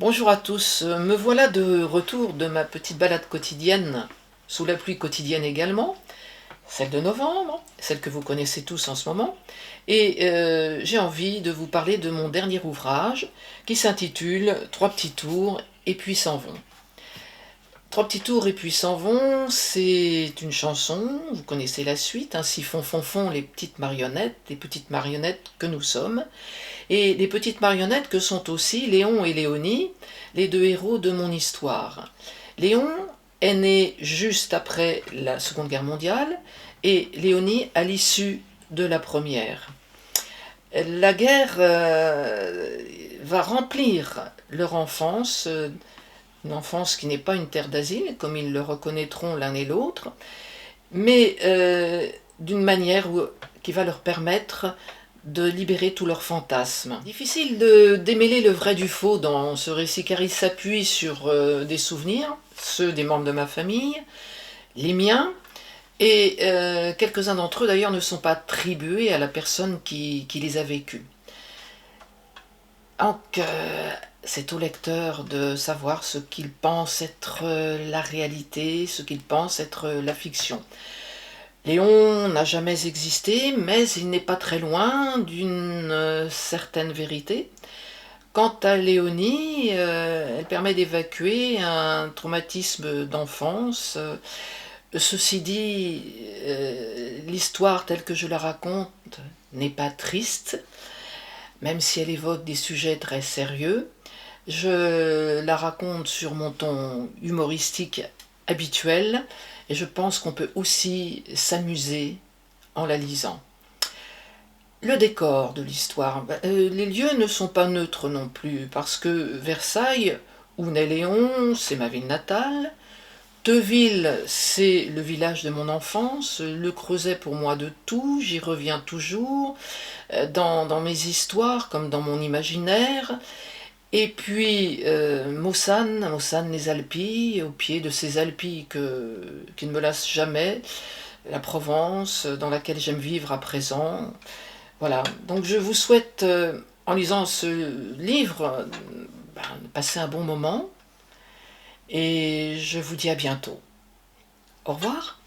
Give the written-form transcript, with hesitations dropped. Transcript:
Bonjour à tous, me voilà de retour de ma petite balade quotidienne, sous la pluie quotidienne également, celle de novembre, celle que vous connaissez tous en ce moment, et j'ai envie de vous parler de mon dernier ouvrage qui s'intitule Trois petits tours et puis s'en vont. Trois petits tours et puis s'en vont, c'est une chanson, vous connaissez la suite, ainsi font les petites marionnettes que nous sommes, et les petites marionnettes que sont aussi Léon et Léonie, les deux héros de mon histoire. Léon est né juste après la Seconde Guerre mondiale et Léonie à l'issue de la Première. La guerre va remplir leur enfance, une enfance qui n'est pas une terre d'asile, comme ils le reconnaîtront l'un et l'autre, mais d'une manière qui va leur permettre de libérer tous leurs fantasmes. Difficile de démêler le vrai du faux dans ce récit car il s'appuie sur des souvenirs, ceux des membres de ma famille, les miens, et quelques-uns d'entre eux d'ailleurs ne sont pas attribués à la personne qui les a vécus. Donc c'est au lecteur de savoir ce qu'il pense être la réalité, ce qu'il pense être la fiction. Léon n'a jamais existé, mais il n'est pas très loin d'une certaine vérité. Quant à Léonie, elle permet d'évacuer un traumatisme d'enfance. Ceci dit, l'histoire telle que je la raconte n'est pas triste, même si elle évoque des sujets très sérieux. Je la raconte sur mon ton humoristique habituel et je pense qu'on peut aussi s'amuser en la lisant. Le décor de l'histoire, les lieux ne sont pas neutres non plus parce que Versailles, où naît Léon, c'est ma ville natale. Teuville, c'est le village de mon enfance, le Creuset pour moi de tout, j'y reviens toujours, dans mes histoires comme dans mon imaginaire. Et puis Mossane les Alpilles, au pied de ces Alpilles qui ne me lassent jamais, la Provence, dans laquelle j'aime vivre à présent. Voilà, donc je vous souhaite, en lisant ce livre, de passer un bon moment, et je vous dis à bientôt. Au revoir.